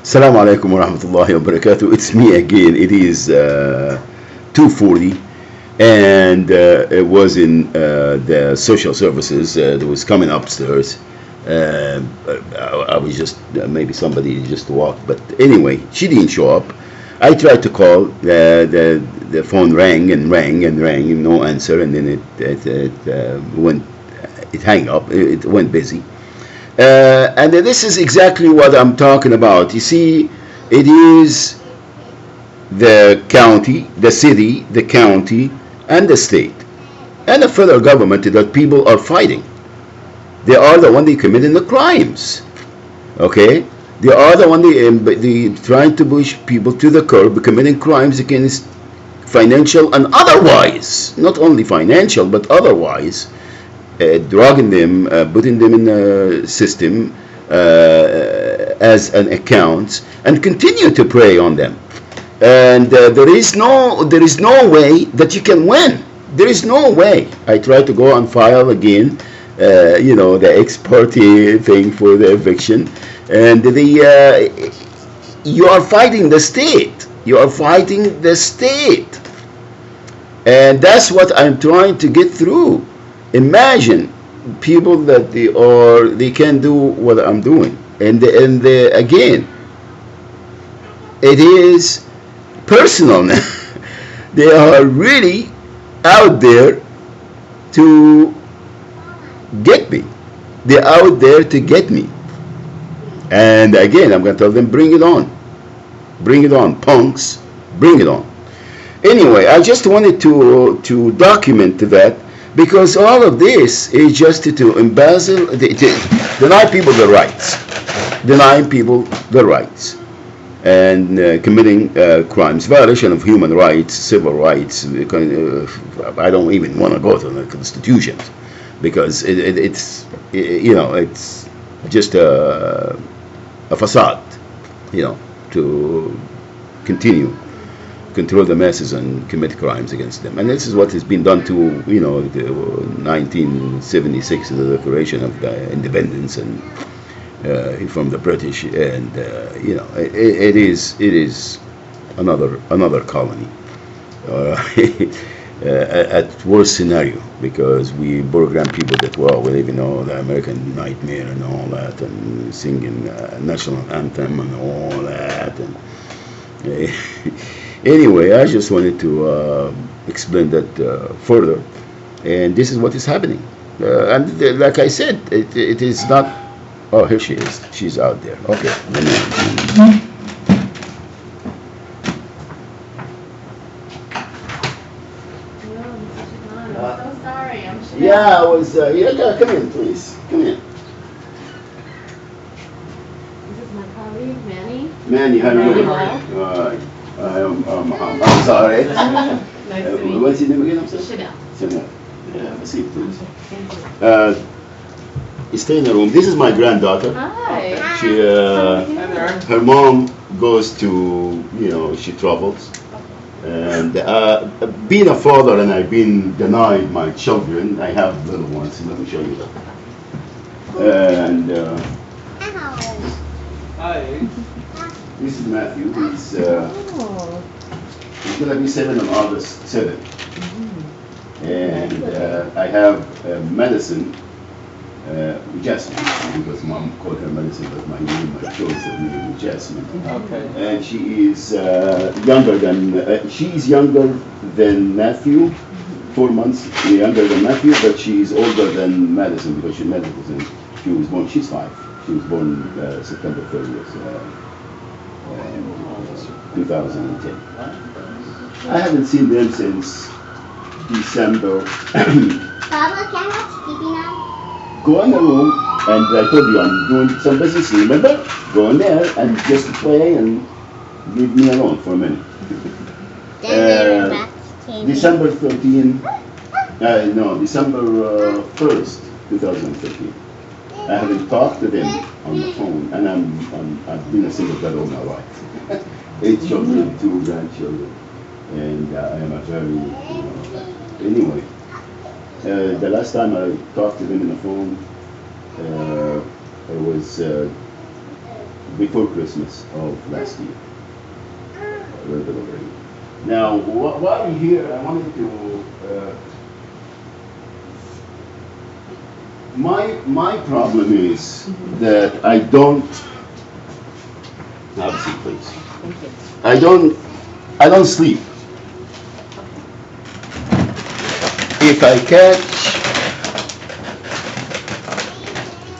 Assalamu alaikum wa rahmatullahi wa barakatuh. It's me again. It is 2:40, and it was in the social services that was coming upstairs. I was just maybe somebody just walked, but anyway, she didn't show up. I tried to call. The phone rang and rang and rang, and no answer, and then it went. It hung up. It went busy. And this is exactly what I'm talking about. You see, it is the county, the city, the county, and the state, and the federal government that people are fighting. They are the one they committing the crimes. Okay, they are the one they trying to push people to the curb, committing crimes against financial and otherwise, not only financial but otherwise. Drugging them, putting them in a system as an account, and continue to prey on them. And there is no way that you can win. There is no way. I try to go and file again, the ex parte thing for the eviction, and you are fighting the state. You are fighting the state, and that's what I'm trying to get through. Imagine people that they can do what I'm doing, and again, it is personal now. They are really out there to get me. They're out there to get me, and again, I'm gonna tell them, bring it on, punks, bring it on. Anyway, I just wanted to document that. Because all of this is just to embezzle, deny people the rights, and committing crimes, violation of human rights, civil rights. I don't even want to go to the Constitution, because it's just a facade, to continue control the masses and commit crimes against them. And this is what has been done to, the 1976, the Declaration of the Independence, and from the British, and it is another colony. At worst scenario, because we program people that we live in all the American nightmare and all that, and singing national anthem and all that, and anyway, I just wanted to explain that further, and this is what is happening. And like I said, it is not. Oh, here she is. She's out there. Okay. I'm so sorry. I'm sure. Yeah, I was. Come in, please. Come in. This is my colleague, Manny. Manny, how are you? I'm sorry. Nice to meet you. What's your name again? I'm sorry. Chanel. Chanel. Yeah, have a seat, please. Thank you. You stay in the room. This is my granddaughter. Hi. She, her mom goes to, she travels. And being a father, and I've been denied my children. I have little ones. Let me show you that. And Hi. this is Matthew. He's gonna be 7 on August 7th. And I have medicine. Jasmine, because mom called her medicine, but my name, my choice of name is Jasmine. Okay. And she is younger than Matthew, 4 months younger than Matthew, but she is older than Madison, because she was born. She's 5. She was born September 30th, 2010. I haven't seen them since December. Papa, can I watch TV now? Go in the room, and I told you I'm doing some business, remember? Go in there and just play and leave me alone for a minute. December 13, December 1st, 2013. I haven't talked to them on the phone, and I've been a single dad all my life. 8 children, 2 grandchildren, and I am a very, anyway. The last time I talked to them on the phone, it was before Christmas of last year. A little bit over a year. Now, while you're here, I wanted to. My problem is that I don't. Have a seat, please. Thank you. I don't sleep.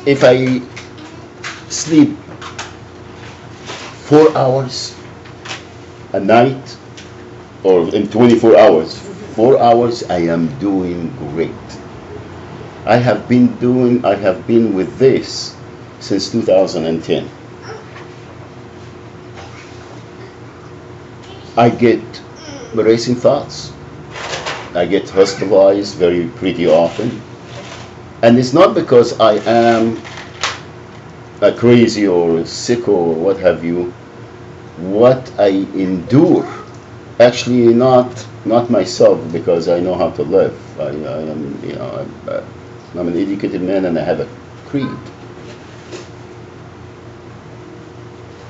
If I sleep 4 hours a night, or in 24 hours, 4 hours, I am doing great. I have been with this since 2010. I get racing thoughts. I get hospitalized pretty often. And it's not because I am crazy or sick or what have you. What I endure, actually not myself, because I know how to live. I'm an educated man and I have a creed.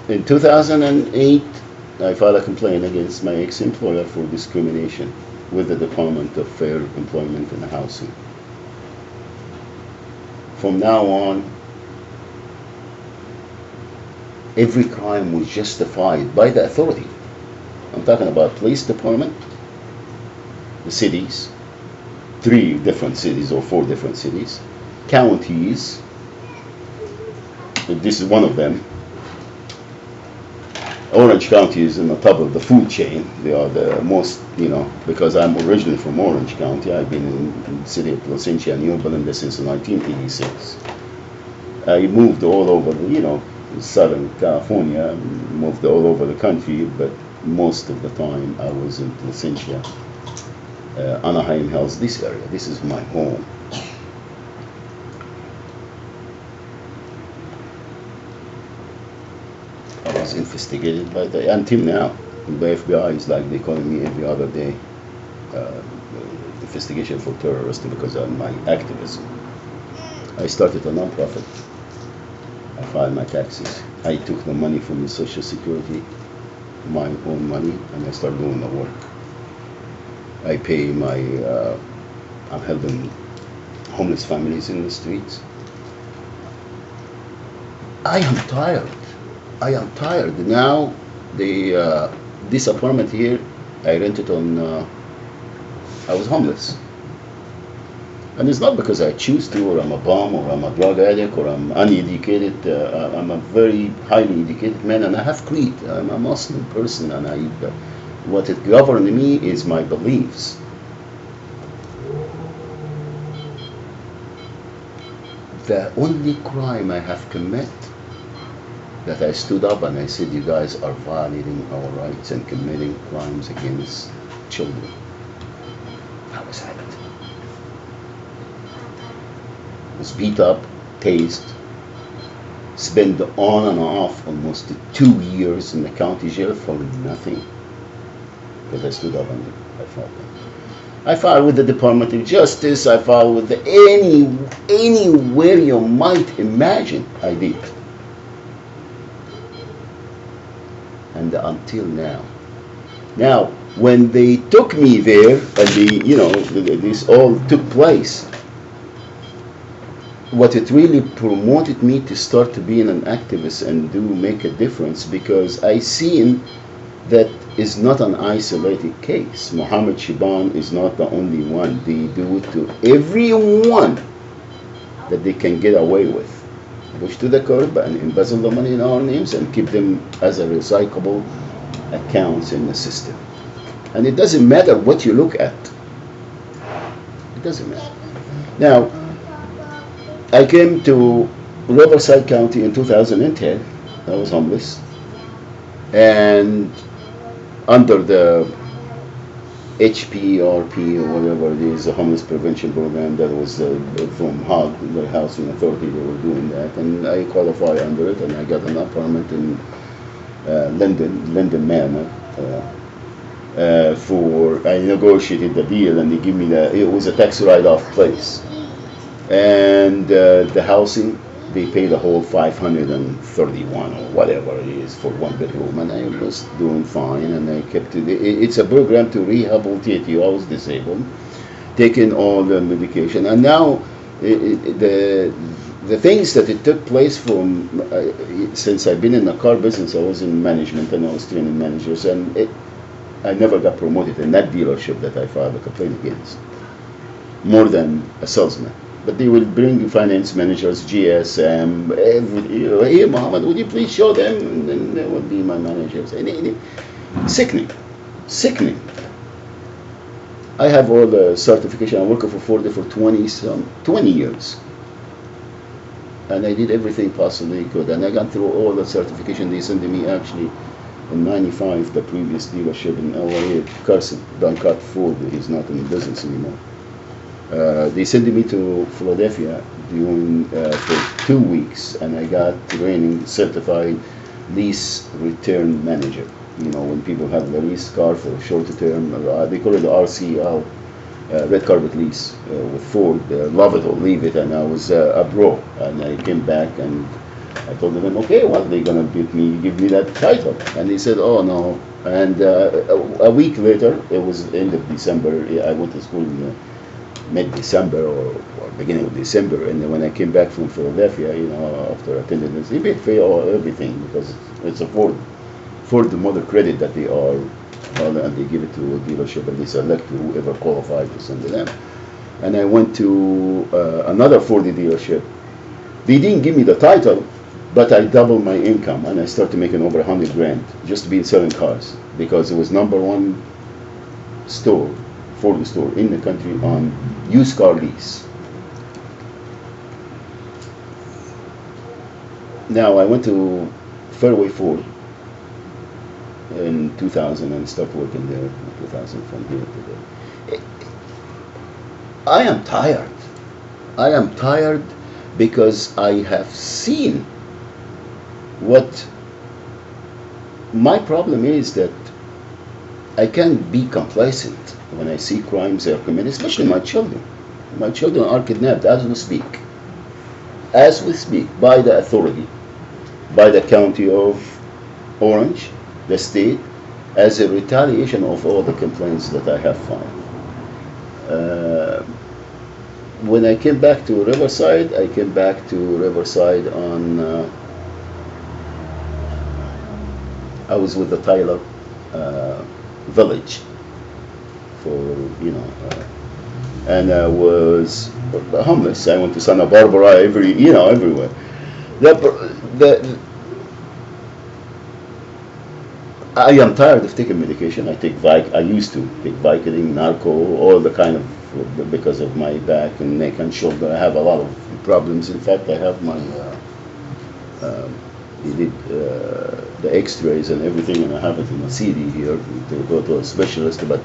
In 2008, I filed a complaint against my ex-employer for discrimination with the Department of Fair Employment and Housing. From now on, every crime was justified by the authority. I'm talking about police department, the cities, 3 different cities or 4 different cities, counties, this is one of them. Orange County is in the top of the food chain. They are the most, because I'm originally from Orange County. I've been in the city of Placentia and New Belinda since 1986. I moved all over, Southern California, moved all over the country, but most of the time I was in Placentia, Anaheim Hills, this area. This is my home. I was investigated until now. The FBI is like they calling me every other day. Investigation for terrorism because of my activism. I started a non-profit. I filed my taxes. I took the money from the Social Security, my own money, and I started doing the work. I pay I'm helping homeless families in the streets. I am tired. Now, this apartment here, I rented on, I was homeless. And it's not because I choose to, or I'm a bum, or I'm a drug addict, or I'm uneducated. I'm a very highly educated man, and I have creed. I'm a Muslim person, and what it governs me is my beliefs. The only crime I have committed, that I stood up and I said, you guys are violating our rights and committing crimes against children. That was it. Was beat up, tased, spent on and off almost 2 years in the county jail for nothing. Because I stood up and I fought them. I filed with the Department of Justice. I filed with anywhere you might imagine. I did. And until now. Now, when they took me there, and this all took place, what it really promoted me to start to being an activist and make a difference, because I seen that is not an isolated case. Mohammed Shiban is not the only one. They do it to everyone that they can get away with. Push to the curb and embezzle the money in our names and keep them as a recyclable accounts in the system. And it doesn't matter what you look at. It doesn't matter. Now, I came to Riverside County in 2010. I was homeless. And under the HPRP or whatever it is, a homeless prevention program that was from HUD, the Housing Authority, they were doing that. And I qualified under it, and I got an apartment in Linden Manor. I negotiated the deal, and they give me it was a tax write-off place. And the housing they pay the whole 531 or whatever it is for one bedroom, and I was doing fine, and I kept it. It's a program to rehabilitate you. I was disabled, taking all the medication, and now the things that it took place from since I've been in the car business. I was in management and I was training managers, and I never got promoted in that dealership that I filed a complaint against, more than a salesman. But they will bring finance managers, GSM, hey Mohammed, would you please show them? And then they would be my managers. Sickening, sickening. I have all the certification. I worked for Ford for 20 years. And I did everything possibly could. And I got through all the certification. They sent me actually in 95, the previous dealership in LA, Carson Duncat Ford. He's not in business anymore. They sent me to Philadelphia for 2 weeks, and I got training certified lease return manager. You know, when people have the lease car for short term, they call it RCL, red carpet lease with Ford. Love it or leave it, and I was a bro. And I came back and I told them, okay, well, they're gonna give me that title, and they said, oh no. And a week later, it was end of December. I went to school in mid-December or beginning of December, and then when I came back from Philadelphia, you know, after attending this, they paid for everything because it's a Ford the mother credit that they are, and they give it to a dealership and they select whoever qualified to send to them. And I went to another Ford dealership. They didn't give me the title, but I doubled my income and I started making over 100 grand just to be selling cars because it was #1 store, Ford store in the country on used car lease. Now I went to Fairway Ford in 2000 and started working there in 2000 from here to there. I am tired. I am tired because I have seen what my problem is, that I can't be complacent when I see crimes are committed, especially my children. My children are kidnapped as we speak. As we speak, by the authority, by the county of Orange, the state, as a retaliation of all the complaints that I have filed. When I came back to Riverside, I came back to Riverside on, I was with the Tyler village for, you know, and I was homeless. I went to Santa Barbara, everywhere. I am tired of taking medication. I used to take Vicodin, Narco, all the kind of, because of my back and neck and shoulder. I have a lot of problems. In fact, I have my, they did the x-rays and everything, and I have it in a CD here to go to a specialist. But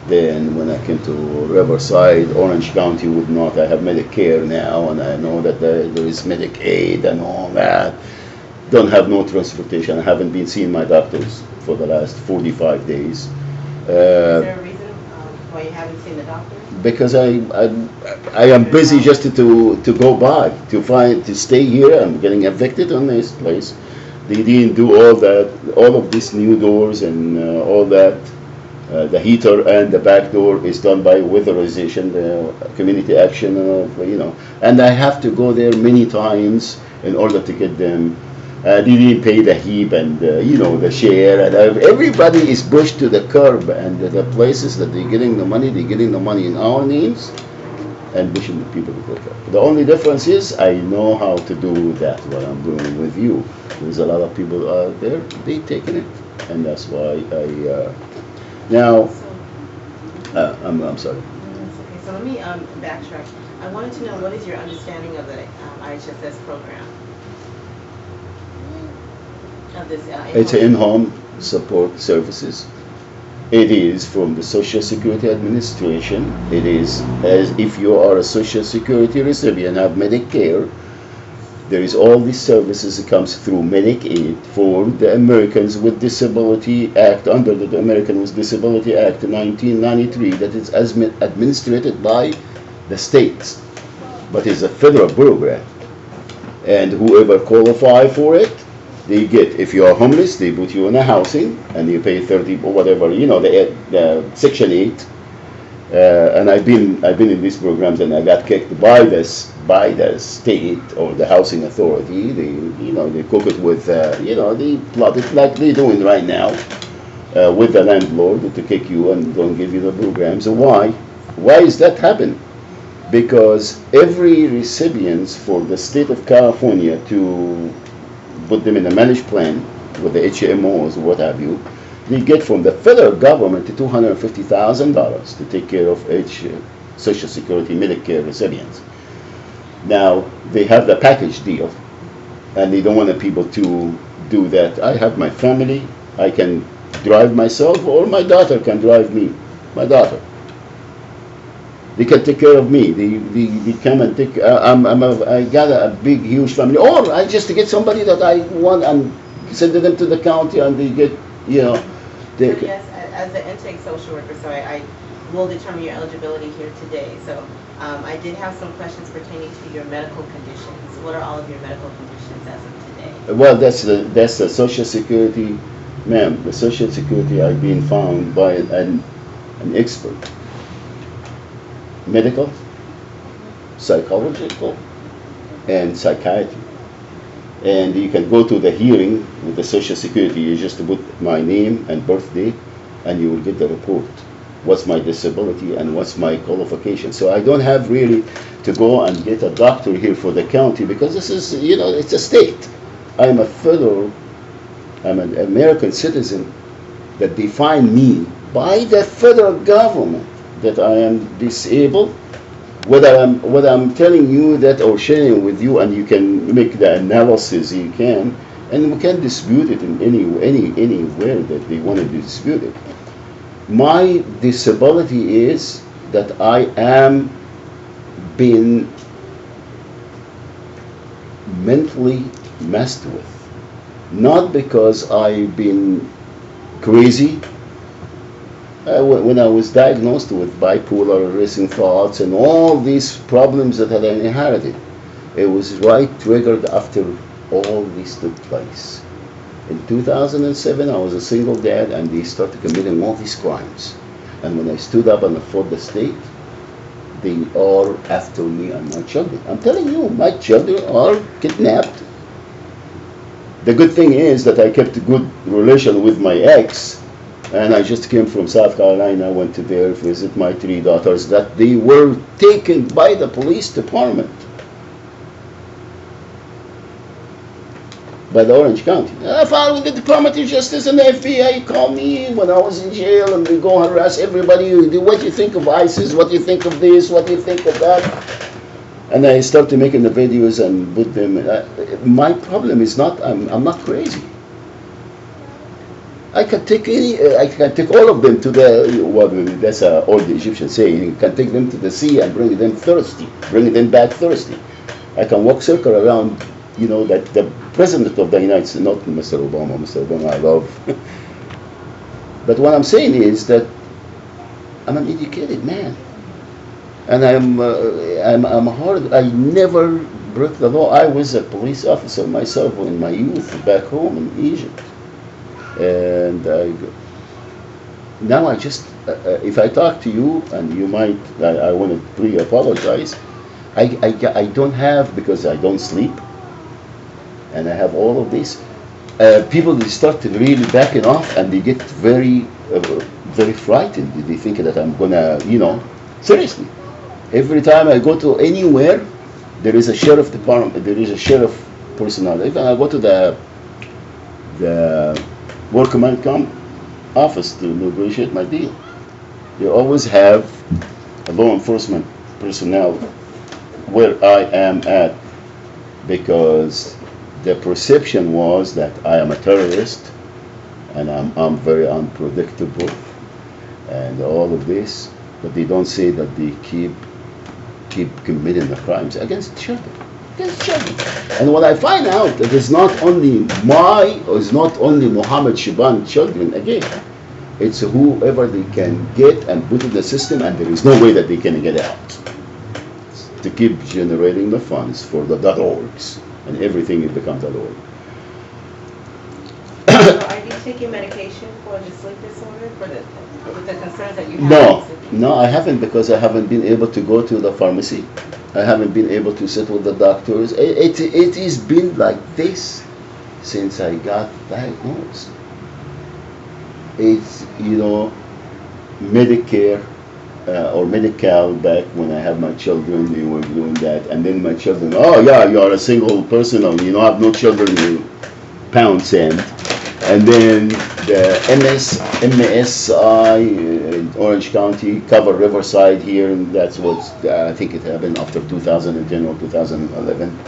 then when I came to Riverside, Orange County would not. I have Medicare now, and I know that there is Medicaid and all that. Don't have no transportation. I haven't been seeing my doctors for the last 45 days. Is there a reason why you haven't seen the doctor? Because I am busy just to go by, to stay here. I'm getting evicted on this place. They didn't do all of these new doors and all that. The heater and the back door is done by weatherization, the community action, and I have to go there many times in order to get them. They didn't pay the heap and the share, and everybody is pushed to the curb, and the places that they're getting the money in our names and pushing the people to the curb. The only difference is I know how to do that, what I'm doing with you. There's a lot of people out there, they taking it, and that's why now, I'm sorry. Okay, so let me backtrack. I wanted to know, what is your understanding of the IHSS program? Of this, it's in-home support services. It is from the Social Security Administration. It is as if you are a Social Security recipient, have Medicare. There is all these services that comes through Medicaid for the Americans with Disability Act, under the American with Disability Act 1993, that is administered by the states, but it's a federal program. and whoever qualify for it, they get. If you are homeless, they put you in a housing, and you pay 30 or whatever, the Section 8. And I've been in these programs, and I got kicked by the state or the housing authority. They cook it with they plot it like they're doing right now with the landlord to kick you and don't give you the program. So why is that happen? Because every recipient for the state of California to put them in a managed plan with the HMOs or what have you, they get from the federal government to $250,000 to take care of each Social Security Medicare recipients. Now, they have the package deal, and they don't want the people to do that. I have my family, I can drive myself, or my daughter can drive me. My daughter. They can take care of me. They come and take. I got a big, huge family. Or I just get somebody that I want and send them to the county, and they get, They, So yes, as the intake social worker, so I will determine your eligibility here today. So I did have some questions pertaining to your medical conditions. What are all of your medical conditions as of today? Well, that's the Social Security, ma'am. The Social Security I've been found by an expert, medical, psychological, and psychiatry. And you can go to the hearing with the Social Security. You just put my name and birth date, and you will get the report. What's my disability and what's my qualification? So I don't have really to go and get a doctor here for the county, because this is, it's a state. I'm an American citizen that define me by the federal government that I am disabled. Whether I'm telling you that or sharing with you, and you can make the analysis, you can, and we can dispute it in anywhere that they want to dispute it. My disability is that I am being mentally messed with, not because I've been crazy. When I was diagnosed with bipolar, racing thoughts, and all these problems that I inherited, it was right triggered after all this took place. In 2007, I was a single dad, and they started committing all these crimes. And when I stood up and fought the state, they are after me and my children. I'm telling you, my children are kidnapped. The good thing is that I kept a good relation with my ex, and I just came from South Carolina, went to there, visit my 3 daughters, that they were taken by the police department, by the Orange County. I filed with the Department of Justice, and the FBI called me when I was in jail, and they go harass everybody. What do you think of ISIS? What do you think of this? What do you think of that? And I started making the videos and put them. My problem is not, I'm not crazy. I can take all of them to that's an old Egyptian saying, you can take them to the sea and bring them back thirsty. I can walk circle around, that the President of the United States, not Mr. Obama I love. But what I'm saying is that I'm an educated man. And I'm hard, I never broke the law. I was a police officer myself in my youth back home in Egypt. And now I just, if I talk to you, and you might, I want to pre-apologize, I don't have, because I don't sleep, and I have all of this. People, they start to really backing off, and they get very, very frightened. They think that I'm gonna, seriously. Every time I go to anywhere, there is a sheriff department, there is a sheriff personnel. Even I go to the Work Command office to negotiate my deal, you always have a law enforcement personnel where I am at, because the perception was that I am a terrorist, and I'm very unpredictable, and all of this, but they don't say that they keep committing the crimes against children. And when I find out that it's not only Mohammed Shiban children, again, it's whoever they can get and put in the system, and there is no way that they can get out, to keep generating the funds for the .orgs and everything it becomes a law. So are you taking medication for the sleep disorder, with the concerns that you have? No, no, I haven't, because I haven't been able to go to the pharmacy. I haven't been able to sit with the doctors. It has been like this since I got diagnosed. It's, Medicare or Medi-Cal back when I had my children, they were doing that. And then my children, oh yeah, you are a single person, or you have no children, you pound sand. And then the MSI in Orange County cover Riverside here, and that's what I think it happened after 2010 or 2011,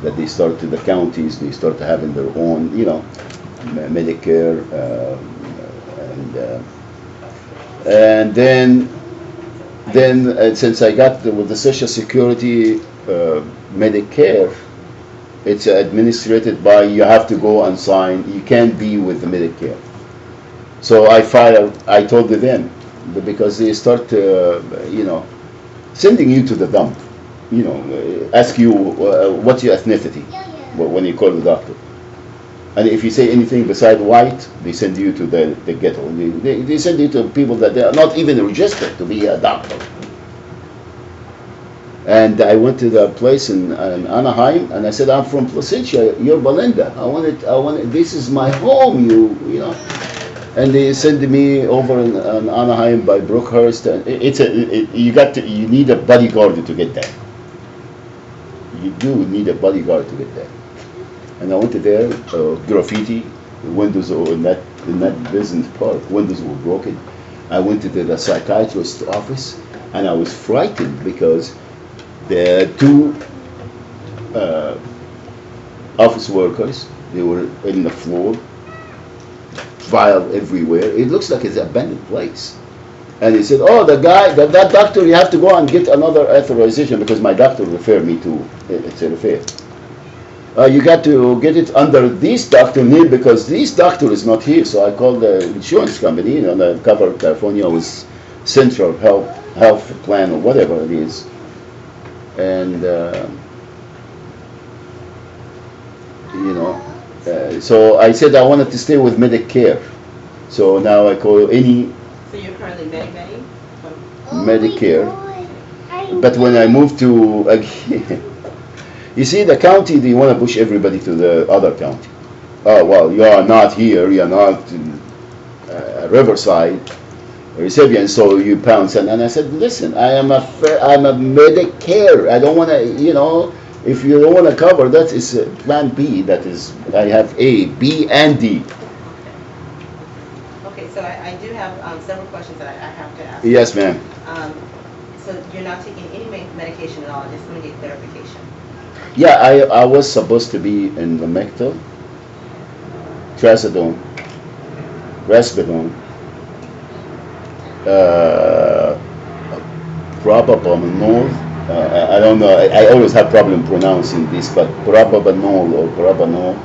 that they started, the counties, they started having their own, Medicare, and then since I got with the Social Security Medicare, it's administered by, you have to go and sign, you can't be with the Medicare. So I told them, because they start, sending you to the dump, ask you what's your ethnicity when you call the doctor. And if you say anything beside white, they send you to the ghetto. They send you to people that they are not even registered to be a doctor. And I went to the place in Anaheim, and I said, I'm from Placentia, you're Belinda. I want this is my home, you know. And they sent me over in Anaheim by Brookhurst. And you need a bodyguard to get there. You do need a bodyguard to get there. And I went to there, graffiti, windows in that business park, windows were broken. I went to the psychiatrist's office, and I was frightened because the two office workers, they were in the floor, vile everywhere. It looks like it's an abandoned place. And he said, oh, that doctor, you have to go and get another authorization, because my doctor referred me to, it's a refer. You got to get it under this doctor name, because this doctor is not here. So I called the insurance company, the cover California was Central Health Plan or whatever it is. And, so I said I wanted to stay with Medicare. So now I call any So you're currently Medicare. But when I moved to, you see, the county, they want to push everybody to the other county. Oh, well, you are not here, you are not in Riverside, recipient, so you pounce. And I said, listen, I'm a Medicare. I don't want to, if you don't want to cover, that is Plan B. That is, I have A, B, and D. Okay, so I do have several questions that I have to ask. Yes, ma'am. So you're not taking any medication at all, just want to get clarification. Yeah, I was supposed to be in the Lamictal, Trazodone, Risperidone, Propranolol. I don't know. I always have problem pronouncing this, but Propranolol or Propranolol.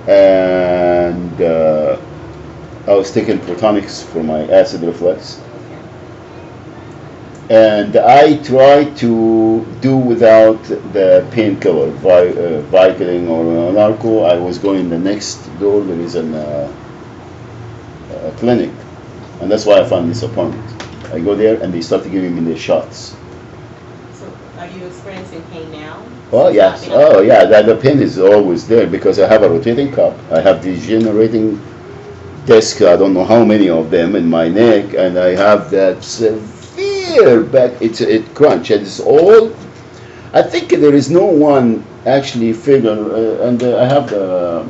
Okay. And I was taking Protonics for my acid reflux. And I tried to do without the painkiller, Vicodin or Narco. I was going the next door. There is a clinic, and that's why I found this appointment. I go there, and they started giving me the shots. So are you experiencing pain now? Oh yes. Oh yeah. The pain is always there because I have a rotating cup. I have degenerating disc. I don't know how many of them in my neck, and I have that severe back. It crunch. And it's all. I think there is no one actually figure. And I have the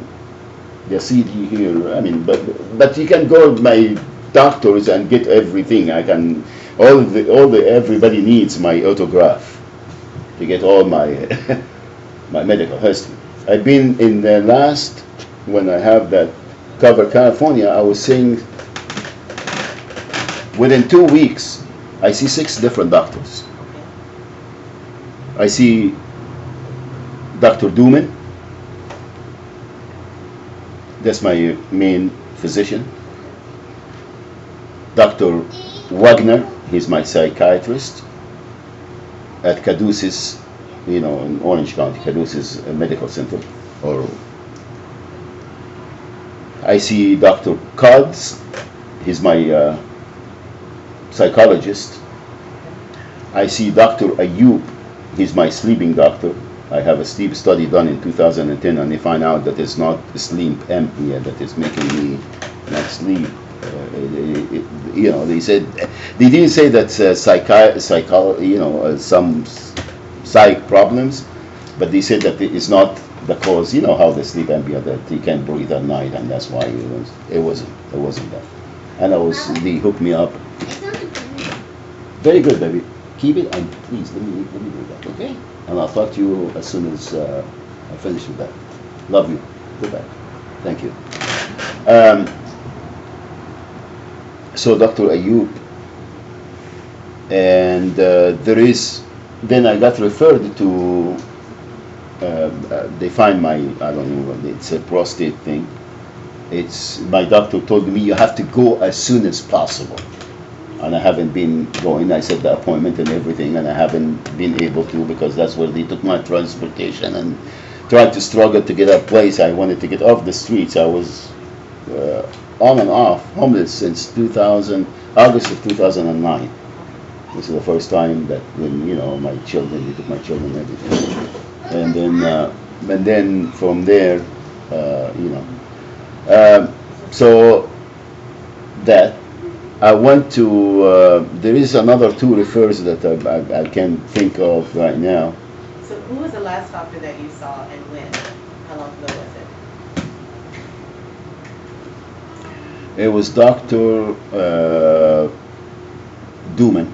CD here. I mean, but you can go to my doctors and get everything. I can everybody needs my autograph to get all my my medical history. I've been in the last, when I have that cover California, I was saying within 2 weeks I see 6 different doctors. I see Dr. Duman, that's my main physician. Dr. Wagner, he's my psychiatrist at Caduceus in Orange County, Caduceus Medical Center. Or I see Dr. Cuds, he's my psychologist. I see Dr. Ayub, he's my sleeping doctor. I have a sleep study done in 2010, and they find out that it's not sleep apnea that is making me not sleep. They said they didn't say that some psych problems, but they said that it's not the cause. You know how the sleep apnea that you can't breathe at night, and that's why it wasn't that. And they hooked me up. Very good, baby. Keep it, and please let me do that, okay? And I'll talk to you as soon as I finish with that. Love you. Goodbye. Thank you. So Dr. Ayub, and then I got referred to, they find I don't know, it's a prostate thing. My doctor told me you have to go as soon as possible. And I haven't been going. I set the appointment and everything, and I haven't been able to, because that's where they took my transportation and tried to struggle to get a place. I wanted to get off the streets. I was on and off homeless since August of 2009. This is the first time that when they took my children and everything. And then from there, so that. I went to, there is another two refers that I can't think of right now. So who was the last doctor that you saw, and when? How long ago was it? It was Dr. Duman.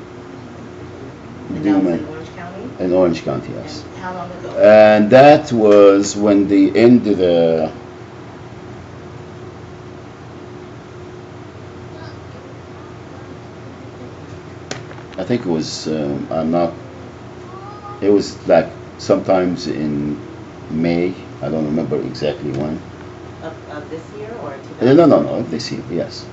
And that was in Orange County? In Orange County, yes. And how long ago? And that was when they ended I think it was, it was like sometimes in May. I don't remember exactly when. Of this year or 2000? No, this year, yes.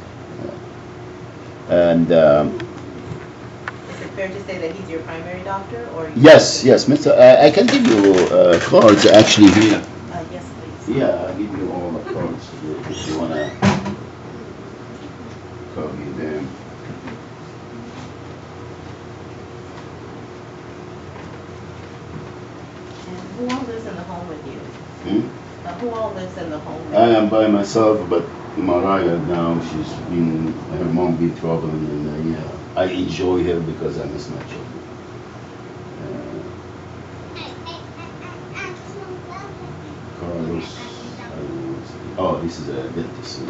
And is it fair to say that he's your primary doctor, or? yes, Mr. I can give you cards actually here. Yes, please. Yeah, I'll give you all the cards if you wanna copy them. Who all lives in the home with you? Who all lives in the home with you? I am by myself, but Mariah now, her mom been traveling, and I enjoy her because I miss my children. Carlos, this is a dentist.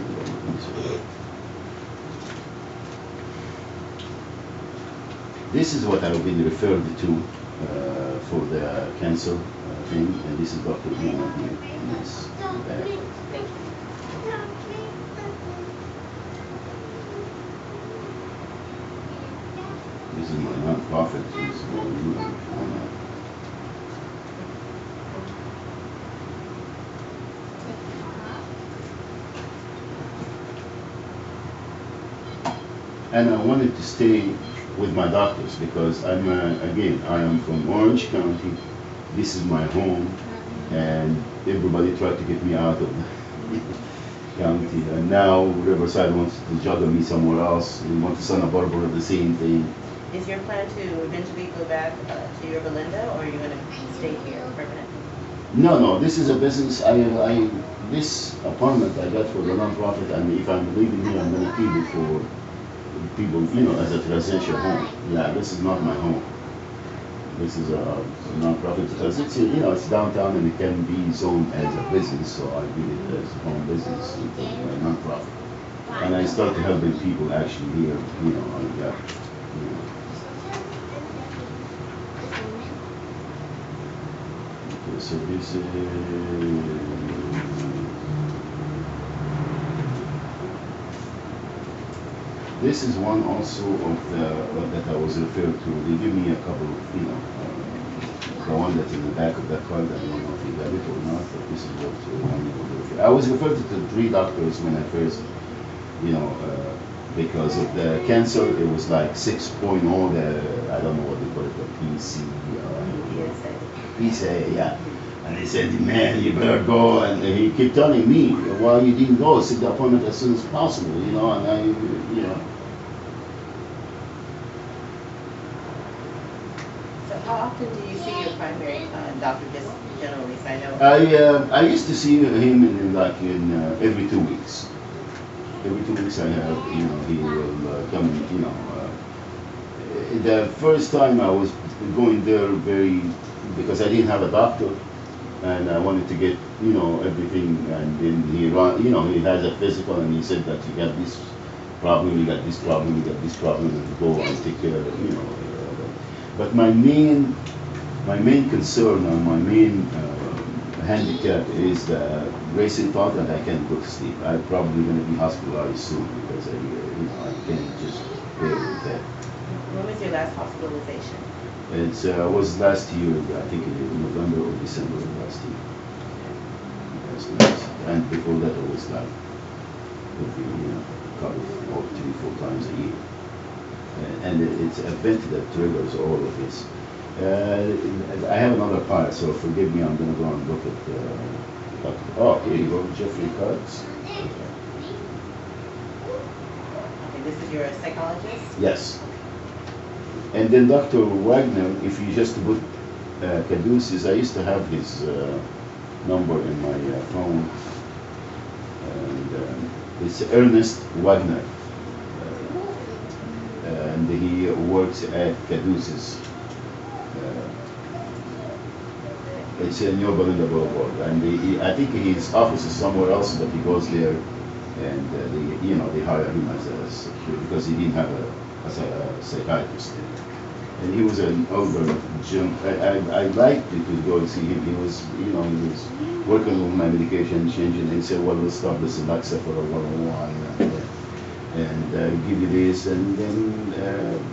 This is what I've been referred to for the cancer thing, and this is Dr. Ian here in this bag. This is my non-profit. And I wanted to stay with my doctors because I am from Orange County. This is my home, and everybody tried to get me out of the county. And now Riverside wants to juggle me somewhere else. They want to Santa Barbara, the same thing. Is your plan to eventually go back to your Belinda, or are you going to stay here permanently? No. This is a business. This apartment I got for the nonprofit, and if I'm leaving here, I'm going to keep it for people, as a residential home. Yeah, this is not my home. This is a non-profit because it's it's downtown and it can be zoned as a business, so I did it as a home business, a non-profit. And I started helping people actually here, Okay, so this is. This is one also of that I was referred to. They give me a couple of, the one that's in the back of that card. I don't know if you got it or not, but this is what I was referred to 3 doctors when I first, because of the cancer. It was like 6.0. I don't know what they call it, the He said, yeah. And he said, man, you better go. And he kept telling me, well, you didn't go, set the appointment as soon as possible, you know, and I, you know. So how often do you see your primary doctor, just generally, so I know? I used to see him in every 2 weeks. Every 2 weeks I have, you know, he will come, you know. The first time I was going there because I didn't have a doctor, and I wanted to get, you know, everything, and then you know, he has a physical, and he said that you got this problem, you got this problem, you got this problem, and go and take care of it, you know. But my main concern, or my main handicap is the racing thought that I can't go to sleep. I'm probably going to be hospitalized soon because you know, I can't just bear with that. When was your last hospitalization? It was last year, I think in November or December of last year. And before that it was like, you know, a couple of 3-4 times a year. And it's an event that triggers all of this. I have another part, so forgive me, I'm going to go and look at, oh, here you go, Jeffrey Kurtz. Okay, this is your psychologist? Yes. And then Dr. Wagner, if you just put Caduceus, I used to have his number in my phone, and it's Ernest Wagner, and he works at Caduceus. It's in New Belinda Boulevard, and I think his office is somewhere else, but he goes there, and you know, they hire him as a security because he didn't have as a psychiatrist. And he was an older gym. I liked to go and see him. He was, you know, he was working on my medication, changing. And he said, well, let's start this Alexa for a 101 and give you this. And then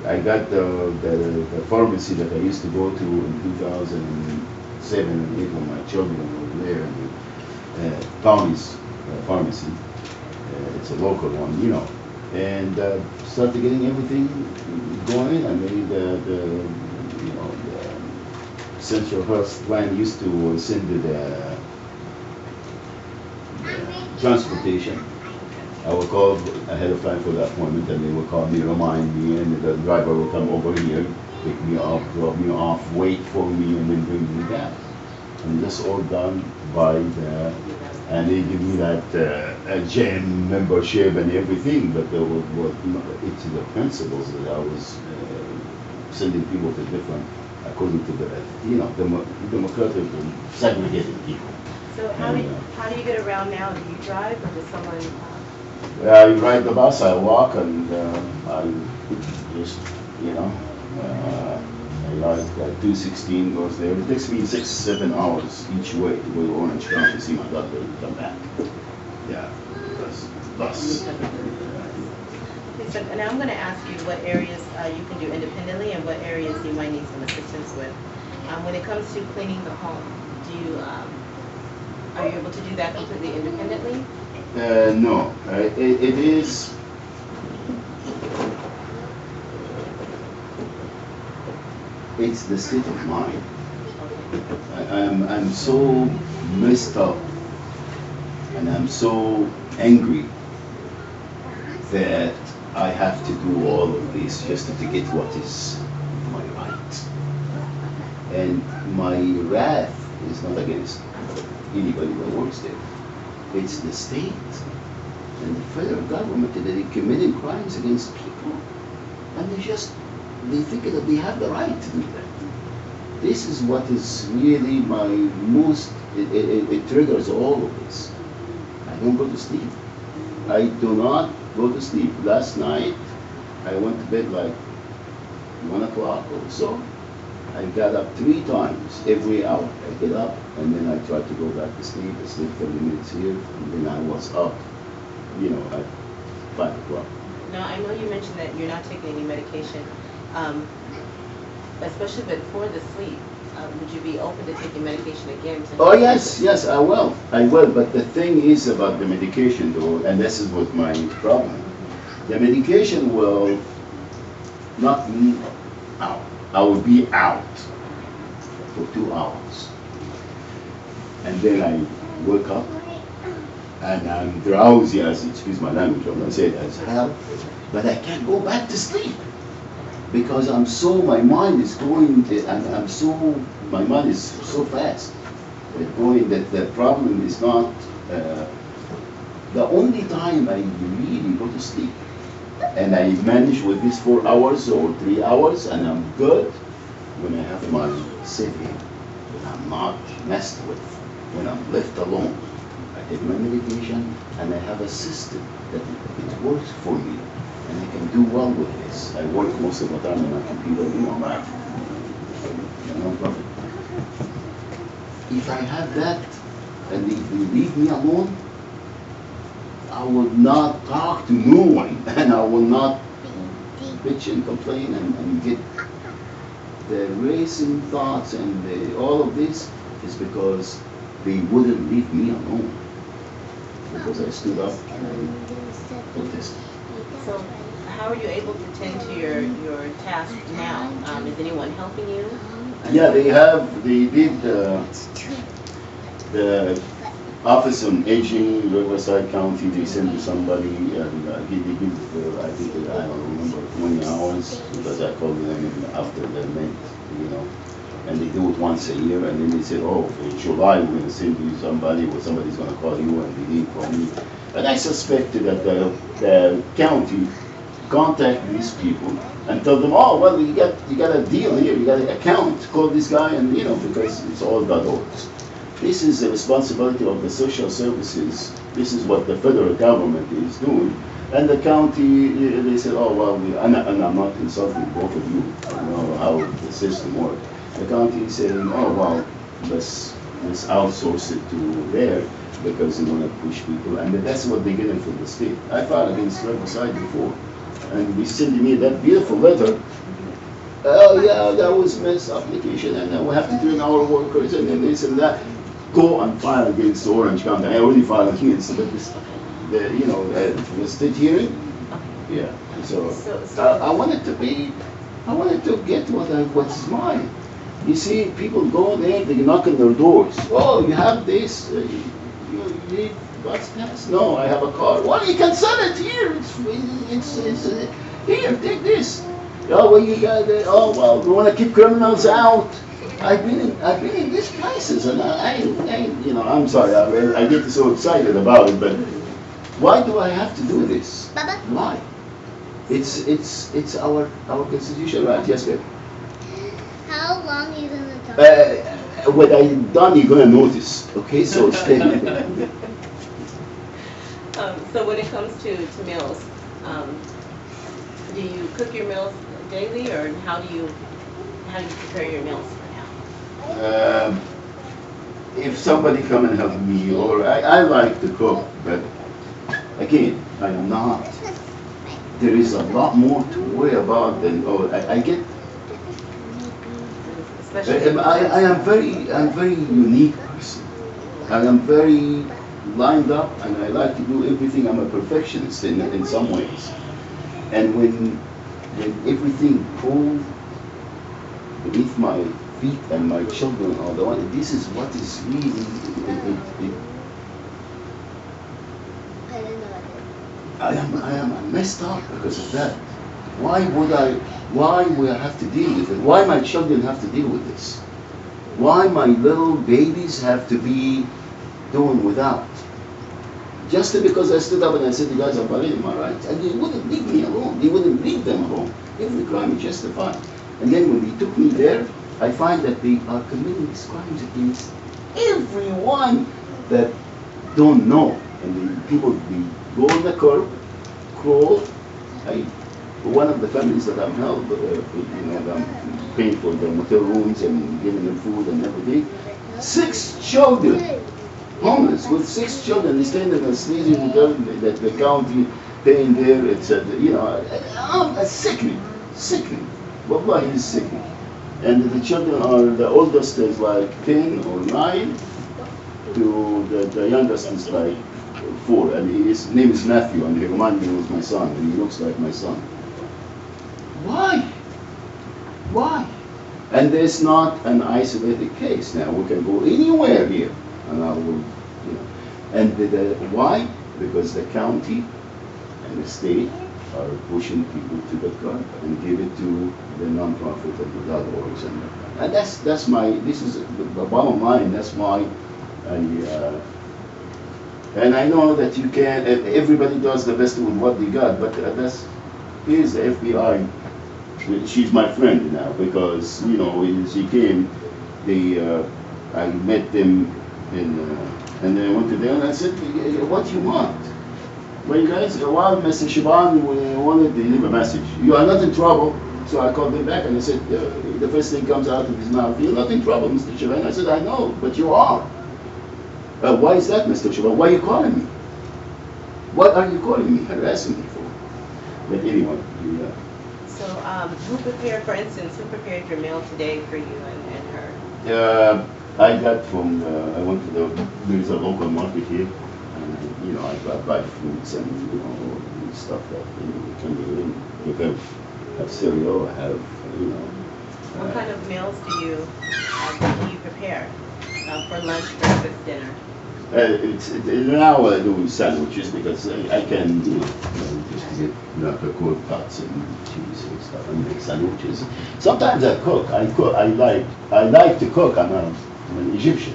I got the pharmacy that I used to go to in 2007 and 8 when my children were there. And Tony's pharmacy. It's a local one, you know. And started getting everything going. I made the Central Health Plan used to send the transportation. I would call ahead of time for the appointment, and they would call me, remind me, and the driver will come over here, pick me up, drop me off, wait for me, and then bring me back. And that's all done by and they give me that gym membership and everything, but it's the principles that I was sending people to different, according to the, you know, democratic and segregated people. So how do you get around now? Do you drive, or does someone? I ride the bus, I walk, and I just, you know, I ride 216 goes there. It takes me 6-7 hours each way to go to Orange County to see my doctor and come back. Yeah, because bus. Okay, so now I'm going to ask you what areas you can do independently and what areas you might need some assistance with. When it comes to cleaning the home, are you able to do that completely independently? No, it is. It's the state of mind. I'm so messed up, and I'm so angry that I have to do all of this just to get what is my right. And my wrath is not against anybody that works there. It's the state and the federal government that are committing crimes against people, and they think that they have the right to do that. This is what is really my most, it triggers all of this. I don't go to sleep. I do not go to sleep. Last night, I went to bed like 1 o'clock or so. I got up 3 times every hour. I get up, and then I try to go back to sleep. I sleep 30 minutes here, and then I was up, you know, at 5 o'clock. Now, I know you mentioned that you're not taking any medication, especially but for the sleep. Would you be open to taking medication again? Oh, yes, I will. But the thing is about the medication, though, and this is what my problem. The medication will knock me out. I will be out for 2 hours. And then I wake up and I'm drowsy as, excuse my language, I'm gonna say it as hell, but I can't go back to sleep because my mind is going, and my mind is so fast. It's going that the problem is not, the only time I really go to sleep and I manage with these 4 hours or 3 hours and I'm good when I have my saving, when I'm not messed with, when I'm left alone. I take my medication and I have a system that it works for me and I can do well with this. I work most of the time on my computer, Mac, no problem. If I had that and if they leave me alone, I would not talk to no one and I will not bitch and complain and get the racing thoughts and all of this is because they wouldn't leave me alone. Because I stood up and I protested. So how are you able to tend to your task now? Is anyone helping you? Yeah, they did the Office on Aging, Riverside County, they sent to somebody and they give, I think, I don't remember, 20 hours because I called them after the event, and they do it once a year and then they said, oh, in July we're going to send you somebody or somebody's going to call you and they didn't call me. And I suspected that the county contacted these people and told them, oh, well, you got a deal here, you got an account, call this guy and, because it's all about orders. This is the responsibility of the social services. This is what the federal government is doing. And the county, they said, oh, well, and I'm not insulting both of you. I know how the system works. The county is saying, oh, well, let's outsource it to there because they want to push people. And that's what they're getting from the state. I filed against Riverside before. And they sent me that beautiful letter. Oh, yeah, that was missed application. And then we have to train our workers and then this and that. Go and file against Orange County. I already filed against the state hearing. Yeah. So I wanted to get what's mine. You see, people go there, they knock on their doors. Oh, you have this. You need bus pass? No, I have a car. Well, you can sell it here. It's here. Take this. Oh, well, you got it. Oh, well, we want to keep criminals out. I've been in these places, and I'm sorry, I get so excited about it, but why do I have to do this? Baba? Why? It's our constitutional right. Yes, babe. How long are you gonna talk? What I've done, you're gonna notice. Okay, so stay with me. So when it comes to meals, do you cook your meals daily, or how do you prepare your meals? If somebody come and help me, or I like to cook, but again, I am not. There is a lot more to worry about than I get. I am very unique person. I am very lined up, and I like to do everything. I'm a perfectionist in some ways, and when everything falls beneath my feet and my children are the one. This is what is really. I am messed up because of that. Why would I have to deal with it? Why my children have to deal with this? Why my little babies have to be doing without? Just because I stood up and I said, you guys are violating my rights, and they wouldn't leave me alone. They wouldn't leave them alone. Every crime is justified. And then when they took me there, I find that they are committing these crimes against everyone that don't know. And the people, they go on the curb, crawl. One of the families that I'm helping, I'm paying for the motel rooms and giving them food and everything. 6 children, homeless with 6 children, they stay in a sleazy hotel that the county paying there. It's sickening. Wallahi, it's sickening. And the children are, the oldest is like 10 or 9, to the youngest is like 4. And his name is Matthew, and he reminded me of my son, and he looks like my son. Why? And there's not an isolated case. Now we can go anywhere here, and I will, And why? Because the county and the state are pushing people to the curb and give it to the non-profit and the .orgs, and that's my. This is the bottom line. That's why I. And I know that you can. Everybody does the best with what they got, but here's the FBI. She's my friend now because when she came, I met them and then I went to them and I said, "What do you want?" Well, you guys, while Mr. Shaban wanted to leave a message. You are not in trouble. So I called him back and I said, the first thing comes out of his mouth, "You're not in trouble, Mr. Shaban." I said, "I know, but you are." "Why is that, Mr. Shaban? Why are you calling me? What are you calling me, harassing me for?" But anyway, yeah. So, who prepared, for instance, who prepared your meal today for you and her? I got from, I went to there's a local market here, and I buy fruits and, stuff that, can be in. You can have cereal, What kind of meals do you prepare for lunch, breakfast, dinner? Now I do sandwiches because I can, just get the cold cuts and cheese and stuff and make sandwiches. Sometimes I cook. I like to cook. I'm an Egyptian.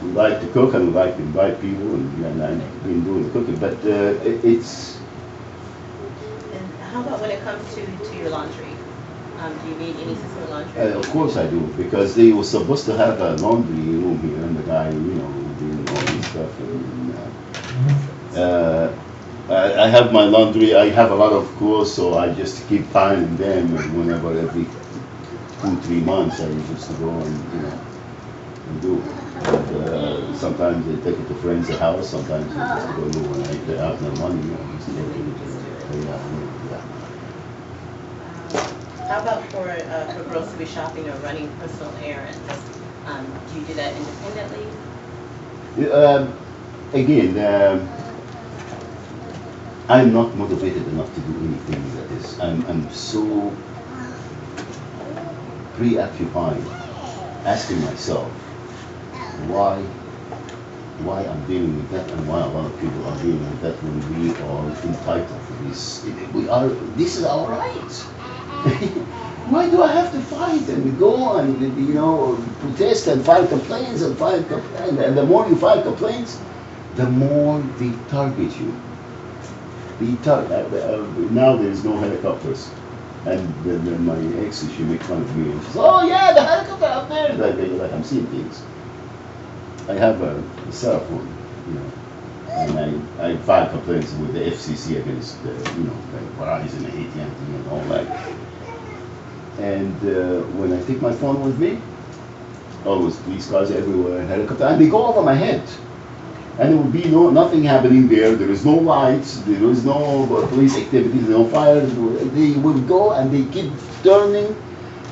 We like to cook and we like to invite people and I've been doing the cooking. But it's. And how about when it comes to your laundry? Do you need any system of laundry? Of course I do, because they were supposed to have a laundry room here, and the guy, doing all this stuff. I have my laundry. I have a lot of clothes, so I just keep piling them. And whenever every 2-3 months, I used to go and do. But sometimes they take it to friends' house. Sometimes they just go do when I have no money. Just go do it. How about for grocery shopping or running personal errands? Do you do that independently? Again, I'm not motivated enough to do anything that is. I'm so preoccupied asking myself why I'm dealing with that and why a lot of people are dealing with that when we are entitled to this. This is our rights. Why do I have to fight and go and protest and file complaints and and the more you file complaints, the more they target you. Now there's no helicopters, and then my ex, she makes fun of me and she says, "Oh yeah, the helicopter up there." Like I'm seeing things. I have a cell phone, and I file complaints with the FCC against like Verizon, AT&T, and all that. And when I take my phone with me, always police cars everywhere, helicopter, and they go over my head. And there will be nothing happening there. There is no lights. There is no police activities. No fires. They will go and they keep turning.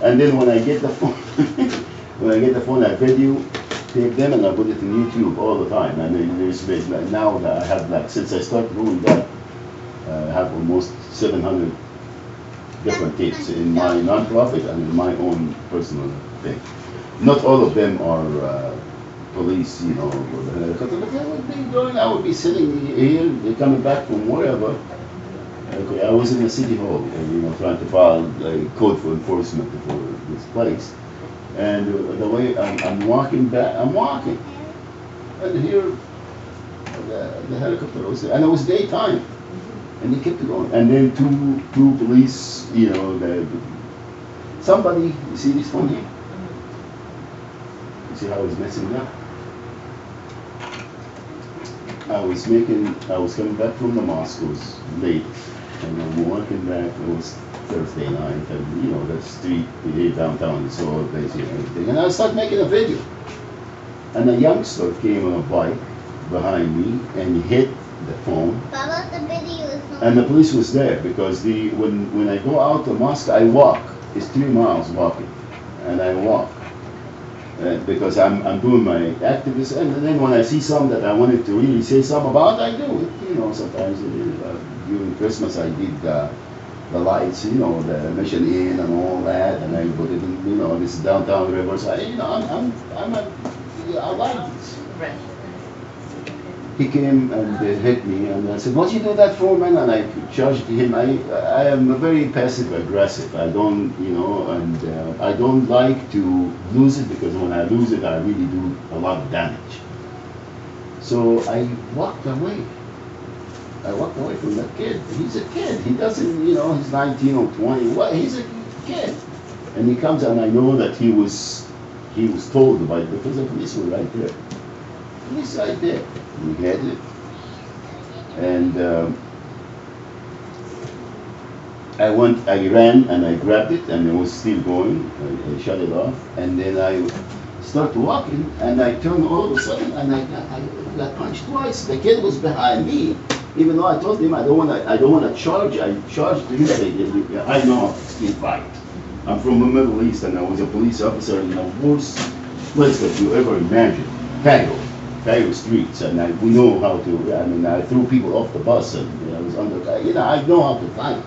And then when I get the phone, I videotape them and I put it in YouTube all the time. And then now that I have since I started doing that, I have almost 700 different tapes in my non-profit and in my own personal thing. Not all of them are police, but I would be sitting here, they're coming back from wherever. Okay, I was in the city hall, trying to file a code for enforcement for this place. And the way I'm walking back, and here the helicopter was there, and it was daytime. And they kept going. And then two police, somebody, you see this phone here? You see how it's messing up? I was coming back from the mosque, it was late. And I'm walking back, it was Thursday night, and the street here downtown is all busy and everything. And I started making a video. And a youngster came on a bike behind me and hit the phone. Baba, the video is on. And the police was there because when I go out the mosque, I walk. It's 3 miles walking, and I walk because I'm doing my activism. And then when I see something that I wanted to really say something about, I do it. Sometimes during Christmas I did the lights, the Mission Inn and all that, and I put it in, this downtown Riverside. I like this. Right. He came and hit me, and I said, "What you do that for, man?" And I charged him. I am very passive aggressive. I don't, and I don't like to lose it, because when I lose it, I really do a lot of damage. So I walked away. I walked away from that kid. He's a kid. He doesn't, he's 19 or 20. What? He's a kid. And he comes, and I know that he was told about it, because the police were right there. Police right there. We had it. And I ran and I grabbed it, and it was still going. I shut it off, and then I started walking, and I turned all of a sudden, and I got punched twice. The kid was behind me, even though I told him I don't want to charge. I charged him. I know how to street fight. I'm from the Middle East, and I was a police officer in the worst place that you ever imagine, Cairo streets, and we know how to. I mean, I threw people off the bus, and I was under. I know how to fight.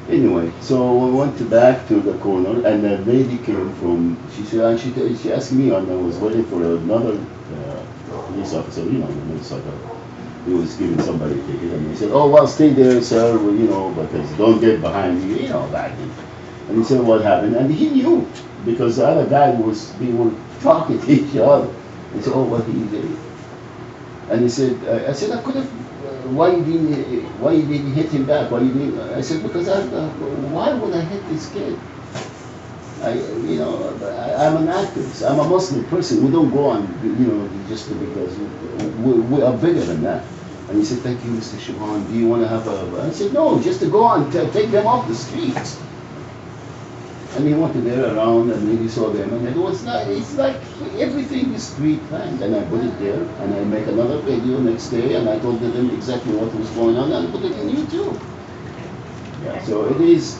Anyway, so we went back to the corner, and a lady came from. She asked me, and I was waiting for another police officer. Minnesota. He was giving somebody a ticket, and he said, "Oh, well, stay there, sir. Because don't get behind me. That." And he said, "What happened?" And he knew, because the other guy we were talking to each other. He said, "Oh, what he did." And he said, "I said I could have. Why you didn't hit him back? Why you didn't?" I said, "Because why would I hit this kid? I'm an activist. I'm a Muslim person. We don't go on, just because we are bigger than that." And he said, "Thank you, Mr. Shaban. Do you want to have a?" I said, "No, just to go on, take them off the streets." And he wanted there around, and maybe saw them, and it's like everything is pre-planned. And I put it there, and I make another video next day, and I told them exactly what was going on, and I put it in YouTube. Yeah, so it is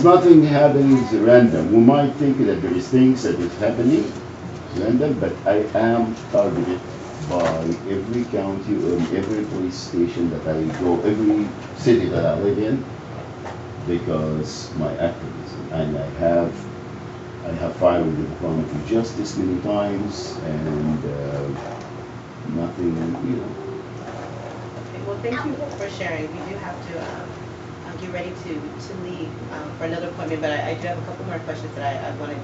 nothing happening random. We might think that there is things that is happening random, but I am targeted by every county or every police station that I go, every city that I live in, because my activism, and I have filed with the Department of Justice many times, and nothing, Okay, well, thank you for sharing. We do have to get ready to leave for another appointment, but I do have a couple more questions that I want to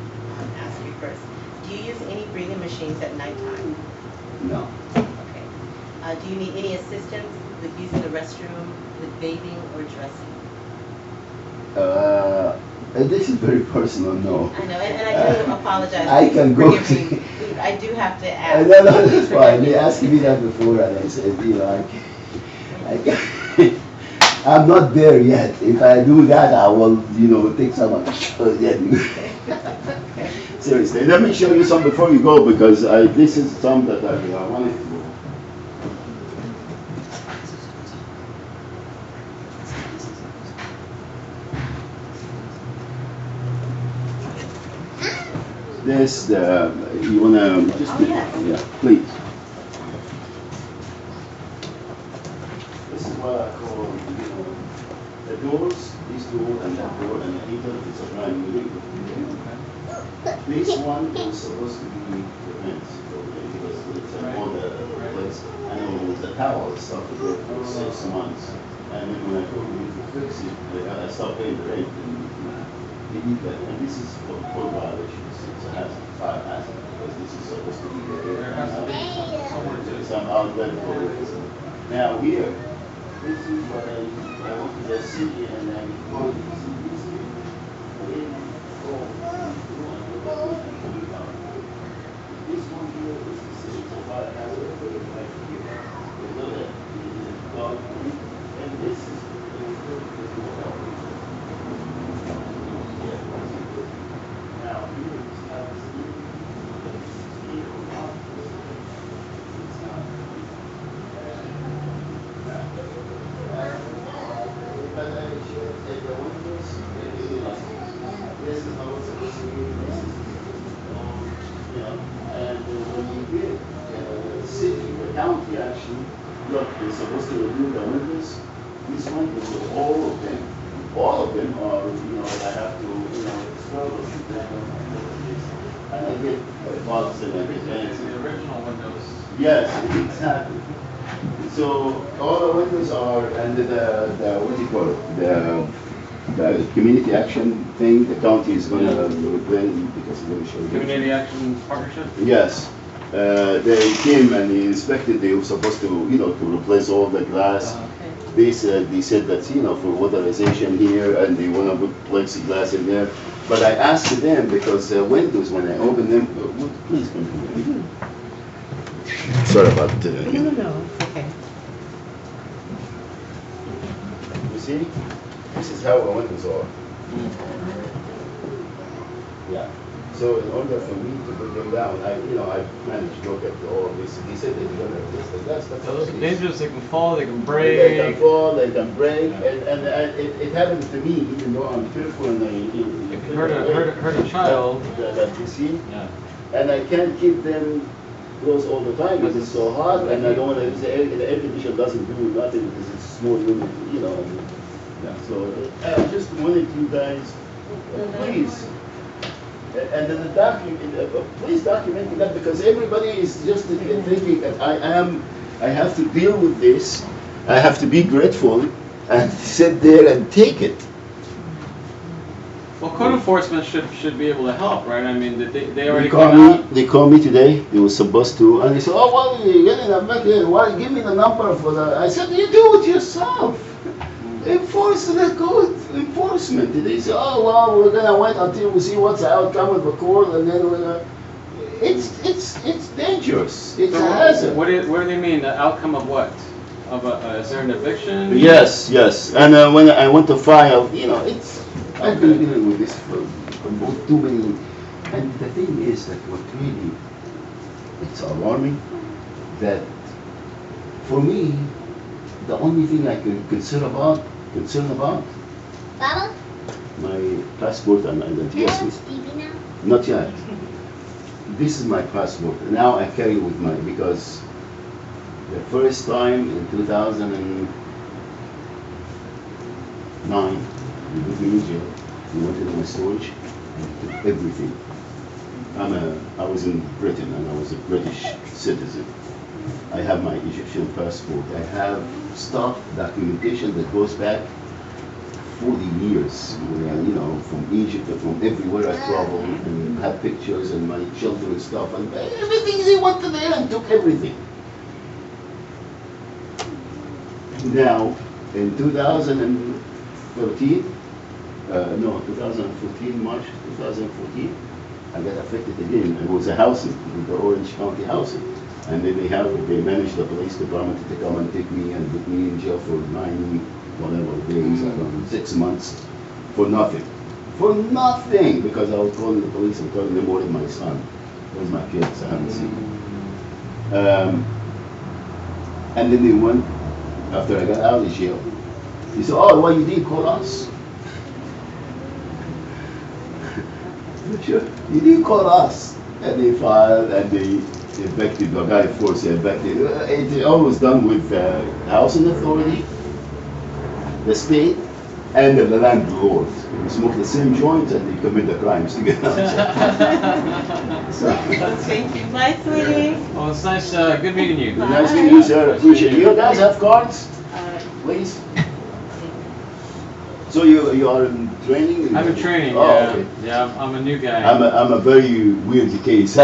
ask you first. Do you use any breathing machines at nighttime? No. Okay. Do you need any assistance with using the restroom, with bathing, or dressing? This is very personal, no. I know, and I do apologize. I can go. Forgive me. I do have to ask. No, that's fine. They asked me that before, and I said, I can't. I'm not there yet. If I do that, I will, take someone. Seriously, let me show you some before you go, because this is some that I wanted to. This, you wanna just, yeah, please. This is what I call, the doors, this door and that door, and the heater is a brand new window. This one was supposed to be the fence, because it's all the place. I know the tower started there for 6 months, and then when I told him to fix it, I stopped paying the rent, and he did that. And this is for violations. It's a hazard, fire hazard, because this is supposed to be some outlet for it. Now here, this is what I went to the city, and I recorded this. This one here is the city of fire hazard, right here. And this is now here is how it's this is how it's supposed to be. And when you get city county actually, look, they're supposed to review the windows. This one is all of them. All of them are, I have to, struggle with that. And I get bugs and everything. The original Windows. Yes, exactly. So all the windows are, and the what do you call it? The community action thing, the county is going to replace because it's going to show you. Community Action Partnership? Yes. They came and they inspected, they were supposed to, to replace all the glass. They said that, for weatherization here, and they want to put plexiglass in there. But I asked them because windows, when I open them, please come here. Sorry about that. No, it's okay. You see, this is how our windows are. Yeah. So in order for me to put them down, I managed to look at all of this. He said they're going to replace the glass. But Those are dangerous. They can fall. They can break. they can fall, they can break, and it happened to me, even though I'm careful and It can hurt a child. That you see, Yeah. and I can't keep them closed all the time because it's so hot, and I don't want to. The air conditioner doesn't do nothing because it's small unit, Yeah. So I just wanted you guys, please. And then please document that because everybody is just thinking that I have to deal with this, I have to be grateful and sit there and take it. Well, code enforcement should be able to help, right? I mean, they already They called me today. They were supposed to, and they said, "Oh, well, you're getting a back here. Why? Give me the number for that." I said, "You do it yourself. Enforce the code enforcement." They say, "Oh, well, we're gonna wait until we see what's the outcome of the court, and then we're gonna." It's dangerous. It's a hazard. What do they mean? The outcome of what? Is there an eviction? Yes. And when I went to file, I've been dealing with this for too many. And the thing is that what really, it's alarming that for me, the only thing I can concern about Baba? my passport and identity. Can I Yes, have please. Stevie now? Not yet. This is my passport. Now I carry with because the first time in 2009, we put me in jail. We went into my storage and took everything. I was in Britain and I was a British citizen. I have my Egyptian passport. I have stuff, documentation that goes back 40 years, from Egypt and from everywhere I traveled and had pictures and my children and stuff and everything they wanted there and took everything. Now, in 2014, March 2014, I got affected again. It was a housing, the Orange County housing. And then they managed the police department to come and take me and put me in jail for 9 days, I don't know, 6 months, for nothing. For nothing, because I was calling the police and telling them where's my son, where's my kids, I haven't seen them. And then they went, after I got out of jail, they said, "Oh, well, you didn't call us." Sure, you didn't call us. And they filed and they evicted, the guy forced evicted. It's always done with the housing authority, the state, and the landlord. They smoke the same joints and they commit the crimes together. Thank you. Bye, sweetie. Well, it's nice. Good meeting you. Nice meeting you, sir. Appreciate it. You guys have cards, please? So you are in training? I'm in training. Oh, Yeah. okay. Yeah, I'm a new guy. I'm a very weird case.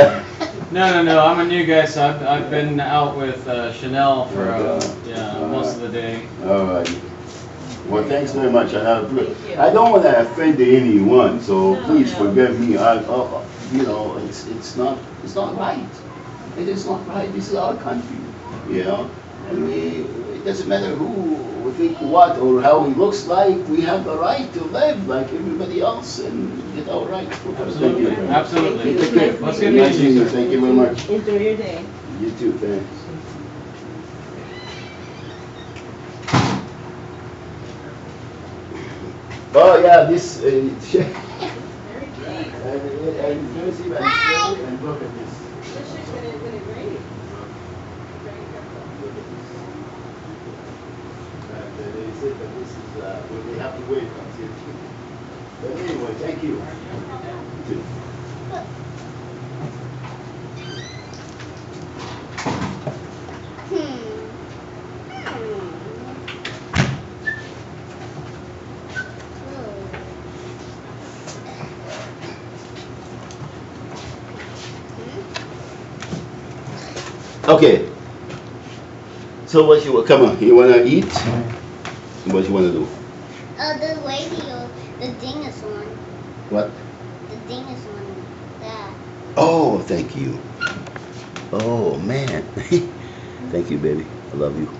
No. I'm a new guy, so I've been out with Chanel for most of the day. All right. Well, thanks very much. Thank you. I don't want to offend anyone, so No, please no. forgive me. It's not right. It is not right. This is our country, and it doesn't matter who we think what or how he looks like. We have the right to live like everybody else and get our rights. Absolutely. Thank you. Absolutely. Take care. Let's get Nice meeting you. sir. Thank you very much. Enjoy your day. You too. Thanks. Oh yeah, this. Very cute. And and look at this. This shit's gonna rain. we have to wait until. But anyway, thank you. Okay. So what you come on? You wanna eat? What you wanna do? The radio, the ding is on. What? The ding is on that. Oh, thank you. Oh man. Thank you, baby. I love you.